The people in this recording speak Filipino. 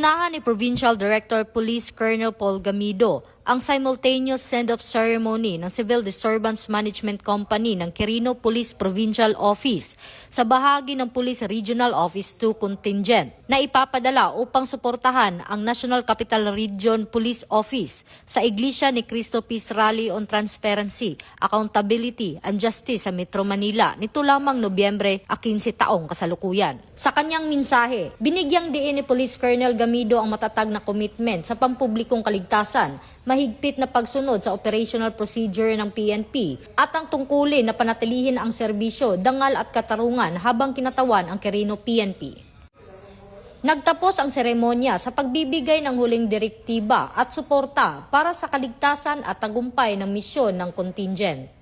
Pinangunahan ni Provincial Director Police Colonel Paul Gamido ang simultaneous send-off ceremony ng Civil Disturbance Management Company ng Quirino Police Provincial Office sa bahagi ng Police Regional Office 2 contingent na ipapadala upang suportahan ang National Capital Region Police Office sa Iglesia ni Cristo Peace Rally on Transparency, Accountability and Justice sa Metro Manila nito lamang Nobyembre 15 taong kasalukuyan. Sa kanyang mensahe, binigyang diin ni Police Colonel Gamido ang matatag na commitment sa pampublikong kaligtasan, mahigpit na pagsunod sa operational procedure ng PNP at ang tungkulin na panatilihin ang serbisyo, dangal at katarungan habang kinatawan ang Quirino PNP. Nagtapos ang seremonya sa pagbibigay ng huling direktiba at suporta para sa kaligtasan at tagumpay ng misyon ng contingent.